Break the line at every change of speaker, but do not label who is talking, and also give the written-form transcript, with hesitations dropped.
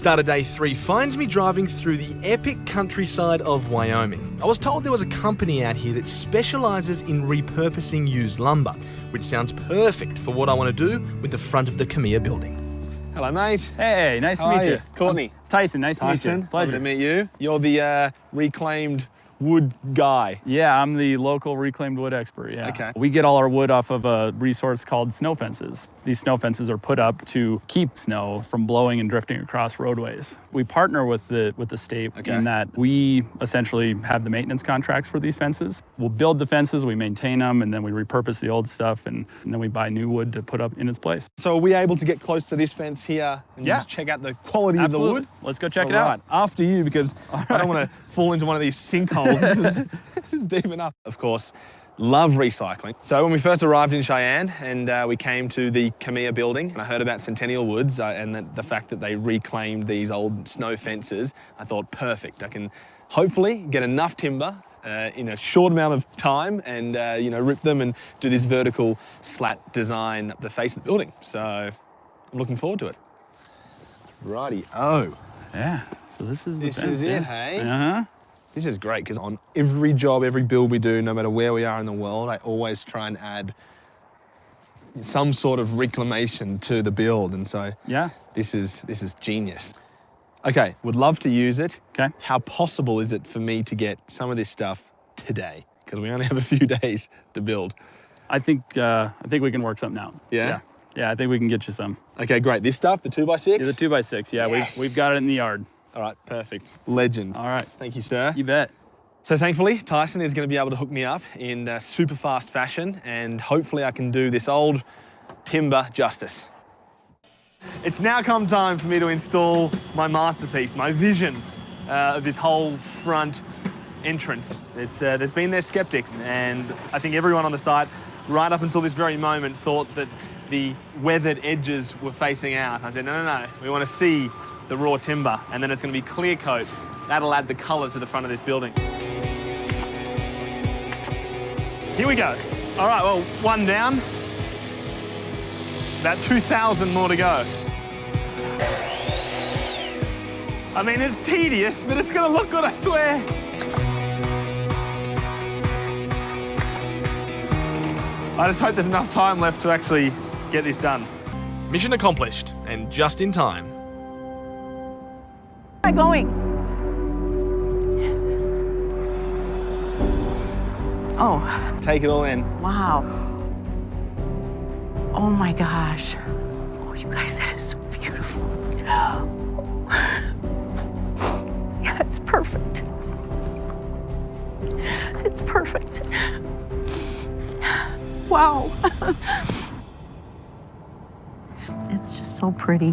Start of day 3 finds me driving through the epic countryside of Wyoming. I was told there was a company out here that specialises in repurposing used lumber, which sounds perfect for what I want to do with the front of the COMEA building.
Hello, mate.
Hey, nice to meet you.
Courtney.
Tyson, nice to meet you. Pleasure.
Pleasure to meet you. You're the reclaimed wood guy.
Yeah, I'm the local reclaimed wood expert, yeah.
Okay.
We get all our wood off of a resource called snow fences. These snow fences are put up to keep snow from blowing and drifting across roadways. We partner with the state in that we essentially have the maintenance contracts for these fences. We'll build the fences, we maintain them, and then we repurpose the old stuff, and then we buy new wood to put up in its place.
So are we able to get close to this fence here and just check out the quality of the wood?
Let's go check it out.
Right, after you, because I don't want to fall into one of these sinkholes. This is deep enough. Of course, love recycling. So when we first arrived in Cheyenne and we came to the COMEA building, and I heard about Centennial Woods and the fact that they reclaimed these old snow fences, I thought, perfect. I can hopefully get enough timber in a short amount of time and you know, rip them and do this vertical slat design up the face of the building. So I'm looking forward to it. Righty. Oh.
Yeah. So this is the
This
fence,
is it, hey?
Uh-huh.
This is great because on every job, every build we do, no matter where we are in the world, I always try and add some sort of reclamation to the build. And so this is genius. Okay, would love to use it.
Okay.
How possible is it for me to get some of this stuff today? Because we only have a few days to build.
I think we can work something out.
Yeah?
Yeah, I think we can get you some.
Okay, great. This stuff, the 2x6?
Yeah, the 2x6, yeah.
Yes.
We've got it in the yard.
All right, perfect. Legend.
All right.
Thank you, sir.
You bet.
So thankfully, Tyson is going to be able to hook me up in super fast fashion, and hopefully I can do this old timber justice. It's now come time for me to install my masterpiece, my vision of this whole front entrance. There's been their skeptics, and I think everyone on the site, right up until this very moment, thought that the weathered edges were facing out. I said, no, we want to see the raw timber, and then it's going to be clear coat. That'll add the color to the front of this building. Here we go. All right, well, one down. About 2,000 more to go. I mean, it's tedious, but it's going to look good, I swear. I just hope there's enough time left to actually get this done.
Mission accomplished, and just in time.
Where am I going? Oh.
Take it all in.
Wow. Oh my gosh. Oh, you guys, that is so beautiful. Yeah, it's perfect. It's perfect. Wow. It's just so pretty.